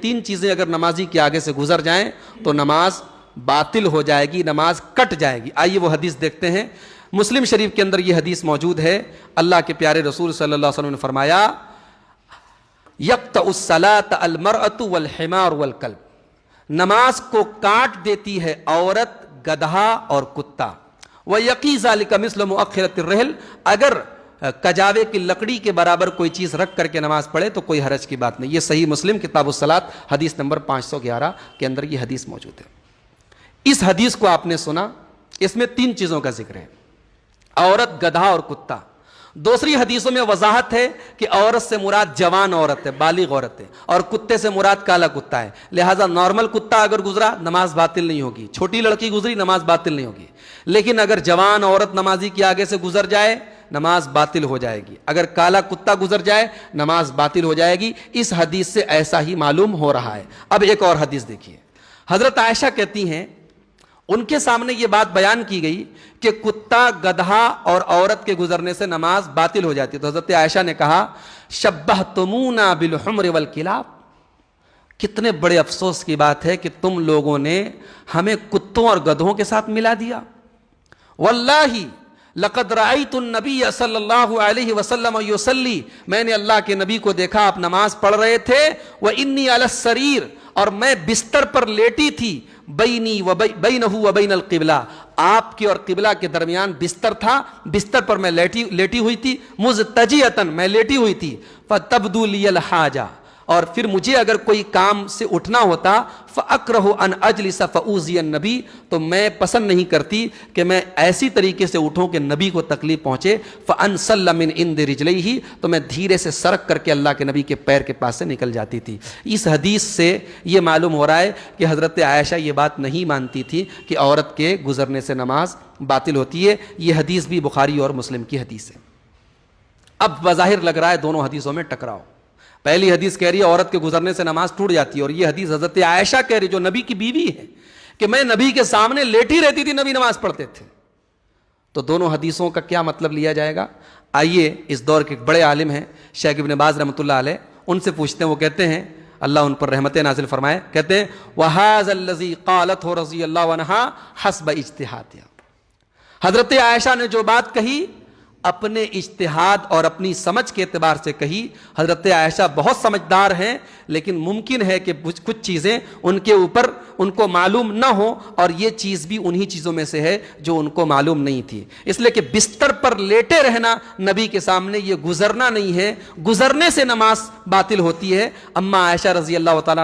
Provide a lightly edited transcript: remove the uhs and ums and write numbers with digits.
تین چیزیں اگر نمازی کے آگے سے گزر جائیں تو نماز باطل ہو جائے گی، نماز کٹ جائے گی۔ آئیے وہ حدیث دیکھتے ہیں۔ مسلم شریف کے اندر یہ حدیث موجود ہے۔ اللہ کے پیارے رسول صلی اللہ علیہ وسلم نے فرمایا یقطع الصلاۃ المرأۃ والحمار والکلب، نماز کو کاٹ دیتی ہے عورت، گدھا اور کتا۔ وَيَقِي ذَلِكَ مِثْلُ مُؤَخِّرَةِ الرِّحْلِ، اگر کجاوے کی لکڑی کے برابر کوئی چیز رکھ کر کے نماز پڑھے تو کوئی حرج کی بات نہیں۔ یہ صحیح مسلم کتاب الصلاۃ حدیث نمبر 511 کے اندر یہ حدیث موجود ہے۔ اس حدیث کو آپ نے سنا، اس میں تین چیزوں کا ذکر ہے، عورت، گدھا اور کتا۔ دوسری حدیثوں میں وضاحت ہے کہ عورت سے مراد جوان عورت ہے، بالغ عورت ہے، اور کتے سے مراد کالا کتا ہے۔ لہٰذا نارمل کتا اگر گزرا نماز باطل نہیں ہوگی، چھوٹی لڑکی گزری نماز باطل نہیں ہوگی، لیکن اگر جوان عورت نمازی کے آگے سے گزر جائے نماز باطل ہو جائے گی، اگر کالا کتا گزر جائے نماز باطل ہو جائے گی۔ اس حدیث سے ایسا ہی معلوم ہو رہا ہے۔ اب ایک اور حدیث دیکھیے، حضرت عائشہ کہتی ہیں ان کے سامنے یہ بات بیان کی گئی کہ کتا، گدھا اور عورت کے گزرنے سے نماز باطل ہو جاتی ہے، تو حضرت عائشہ نے کہا شبہتمونا بالحمر والکلاب، کتنے بڑے افسوس کی بات ہے کہ تم لوگوں نے ہمیں کتوں اور گدھوں کے ساتھ ملا دیا۔ واللہ لقد رأیت النبی صلی اللہ علیہ وسلم یصلی، میں نے اللہ کے نبی کو دیکھا آپ نماز پڑھ رہے تھے، وانی علی السریر، اور میں بستر پر لیٹی تھی، بینی و بینہ و بین القبلہ، آپ کے اور قبلہ کے درمیان بستر تھا، بستر پر میں لیٹی ہوئی تھی، مضطجعۃ، میں لیٹی ہوئی تھی، فتبدو لی الحاجہ، اور پھر مجھے اگر کوئی کام سے اٹھنا ہوتا، فَأَكْرَهُ أَنْ أَجْلِسَ فَأُوذِيَ النَّبِيَّ، تو میں پسند نہیں کرتی کہ میں ایسی طریقے سے اٹھوں کہ نبی کو تکلیف پہنچے، فَأَنْسَلَّ مِنْ عِنْدِ رِجْلَيْهِ، تو میں دھیرے سے سرک کر کے اللہ کے نبی کے پیر کے پاس سے نکل جاتی تھی۔ اس حدیث سے یہ معلوم ہو رہا ہے کہ حضرت عائشہ یہ بات نہیں مانتی تھی کہ عورت کے گزرنے سے نماز باطل ہوتی ہے۔ یہ حدیث بھی بخاری اور مسلم کی حدیث ہے۔ اب بظاہر لگ رہا ہے دونوں حدیثوں میں ٹکراؤ، پہلی حدیث کہہ رہی ہے عورت کے گزرنے سے نماز ٹوٹ جاتی ہے، اور یہ حدیث حضرت عائشہ کہہ رہی جو نبی کی بیوی ہے کہ میں نبی کے سامنے لیٹی رہتی تھی، نبی نماز پڑھتے تھے۔ تو دونوں حدیثوں کا کیا مطلب لیا جائے گا؟ آئیے اس دور کے بڑے عالم ہیں شیخ ابن باز رحمۃ اللہ علیہ، ان سے پوچھتے ہیں۔ وہ کہتے ہیں اللہ ان پر رحمت نازل فرمائے، کہتے ہیں وَهَذَا الَّذِي قَالَتْهُ رضی اللہ عنہا حسب اجتہادها، حضرت عائشہ نے جو بات کہی اپنے اجتہاد اور اپنی سمجھ کے اعتبار سے کہی۔ حضرت عائشہ بہت سمجھدار ہیں، لیکن ممکن ہے کہ کچھ چیزیں ان کے اوپر ان کو معلوم نہ ہو، اور یہ چیز بھی انہی چیزوں میں سے ہے جو ان کو معلوم نہیں تھی۔ اس لیے کہ بستر پر لیٹے رہنا نبی کے سامنے یہ گزرنا نہیں ہے، گزرنے سے نماز باطل ہوتی ہے۔ اما عائشہ رضی اللہ تعالیٰ